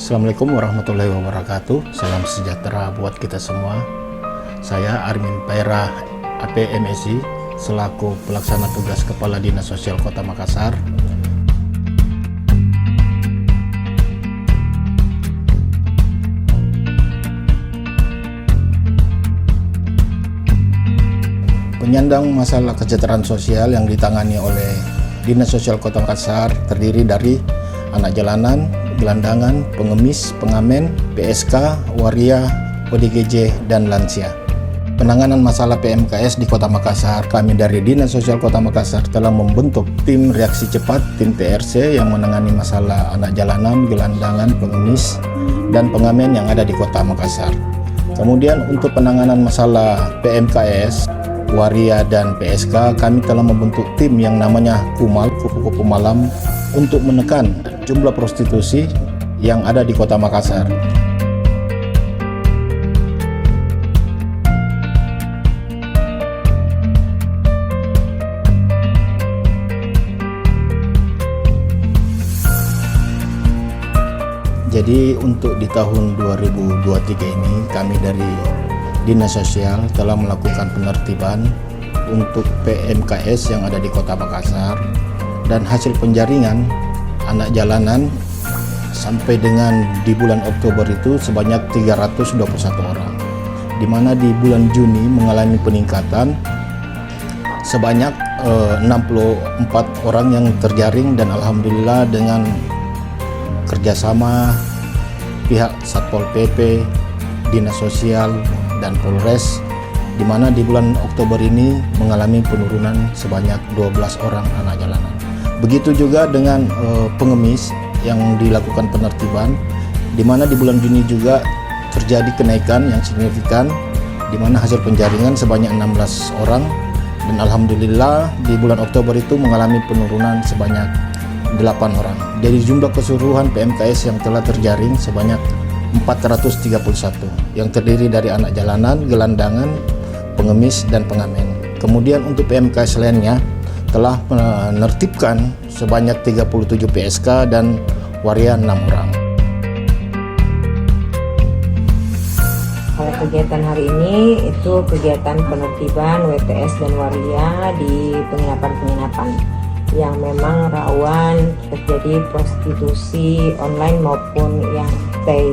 Assalamualaikum warahmatullahi wabarakatuh. Salam sejahtera buat kita semua. Saya Armin Paira, APMSI, selaku pelaksana tugas Kepala Dinas Sosial Kota Makassar. Penyandang masalah kesejahteraan sosial yang ditangani oleh Dinas Sosial Kota Makassar terdiri dari anak jalanan, gelandangan, pengemis, pengamen, PSK, waria, ODGJ, dan lansia. Penanganan masalah PMKS di Kota Makassar, kami dari Dinas Sosial Kota Makassar telah membentuk tim reaksi cepat, tim TRC yang menangani masalah anak jalanan, gelandangan, pengemis, dan pengamen yang ada di Kota Makassar. Kemudian untuk penanganan masalah PMKS, waria, dan PSK, kami telah membentuk tim yang namanya KUMAL, Kupu-Kupu Malam, untuk menekan jumlah prostitusi yang ada di Kota Makassar. Jadi untuk di tahun 2023 ini kami dari Dinas Sosial telah melakukan penertiban untuk PMKS yang ada di Kota Makassar, dan hasil penjaringan anak jalanan sampai dengan di bulan Oktober itu sebanyak 321 orang, di mana di bulan Juni mengalami peningkatan sebanyak 64 orang yang terjaring, dan alhamdulillah dengan kerjasama pihak Satpol PP, Dinas Sosial, dan Polres, di mana di bulan Oktober ini mengalami penurunan sebanyak 12 orang anak jalanan. Begitu juga dengan pengemis yang dilakukan penertiban, di mana di bulan Juni juga terjadi kenaikan yang signifikan, di mana hasil penjaringan sebanyak 16 orang, dan alhamdulillah di bulan Oktober itu mengalami penurunan sebanyak 8 orang. Dari jumlah keseluruhan PMKS yang telah terjaring sebanyak 431, yang terdiri dari anak jalanan, gelandangan, pengemis, dan pengamen. Kemudian untuk PMKS lainnya telah menertibkan sebanyak 37 PSK dan waria 6 orang. Kalau kegiatan hari ini itu kegiatan penertiban WPS dan waria di penginapan-penginapan yang memang rawan terjadi prostitusi online maupun yang stay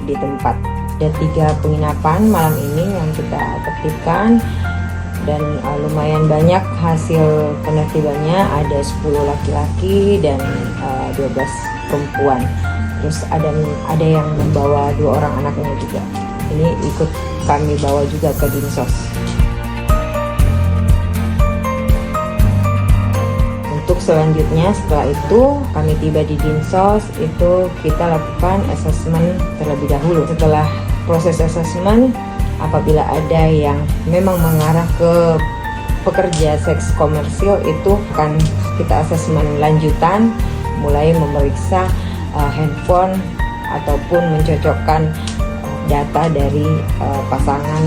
di tempat. Ada 3 penginapan malam ini yang kita tertibkan, dan lumayan banyak hasil penertibannya, ada 10 laki-laki dan 12 perempuan. Terus ada yang membawa 2 orang anaknya juga. Ini ikut kami bawa juga ke Dinsos. Untuk selanjutnya setelah itu kami tiba di Dinsos, itu kita lakukan asesmen terlebih dahulu. Setelah proses asesmen, apabila ada yang memang mengarah ke pekerja seks komersil, itu akan kita asesmen lanjutan, mulai memeriksa handphone ataupun mencocokkan data dari pasangan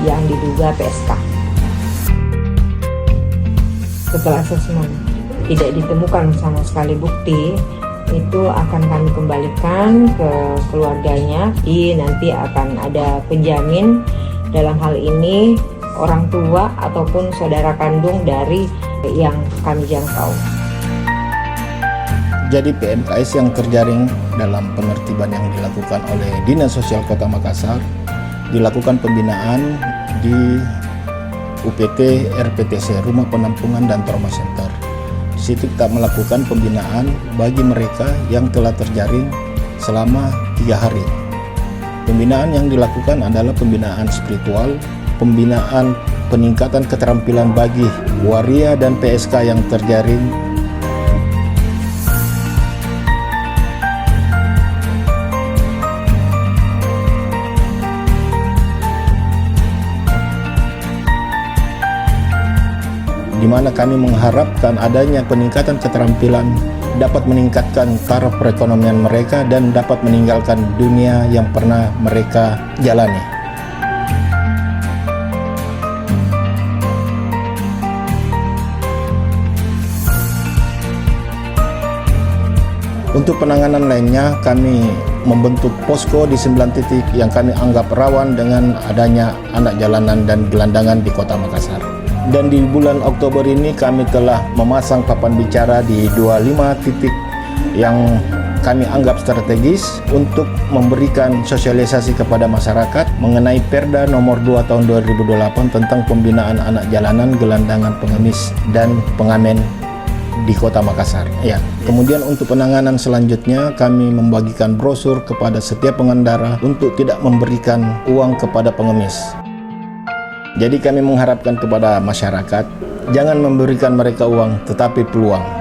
yang diduga PSK. Setelah asesmen tidak ditemukan sama sekali bukti, itu akan kami kembalikan ke keluarganya. Nanti akan ada penjamin, dalam hal ini orang tua ataupun saudara kandung dari yang kami jangkau. Jadi PMKS yang terjaring dalam penertiban yang dilakukan oleh Dinas Sosial Kota Makassar dilakukan pembinaan di UPT RPTC, Rumah Penampungan dan Trauma Center. Di situ kita melakukan pembinaan bagi mereka yang telah terjaring selama 3 hari. Pembinaan yang dilakukan adalah pembinaan spiritual, pembinaan peningkatan keterampilan bagi waria dan PSK yang terjaring, di mana kami mengharapkan adanya peningkatan keterampilan dapat meningkatkan taraf perekonomian mereka dan dapat meninggalkan dunia yang pernah mereka jalani. Untuk penanganan lainnya, kami membentuk posko di 9 titik yang kami anggap rawan dengan adanya anak jalanan dan gelandangan di Kota Makassar. Dan di bulan Oktober ini kami telah memasang papan bicara di 25 titik yang kami anggap strategis untuk memberikan sosialisasi kepada masyarakat mengenai Perda nomor 2 tahun 2028 tentang pembinaan anak jalanan, gelandangan, pengemis, dan pengamen di Kota Makassar. Ya. Kemudian untuk penanganan selanjutnya kami membagikan brosur kepada setiap pengendara untuk tidak memberikan uang kepada pengemis. Jadi kami mengharapkan kepada masyarakat jangan memberikan mereka uang tetapi peluang.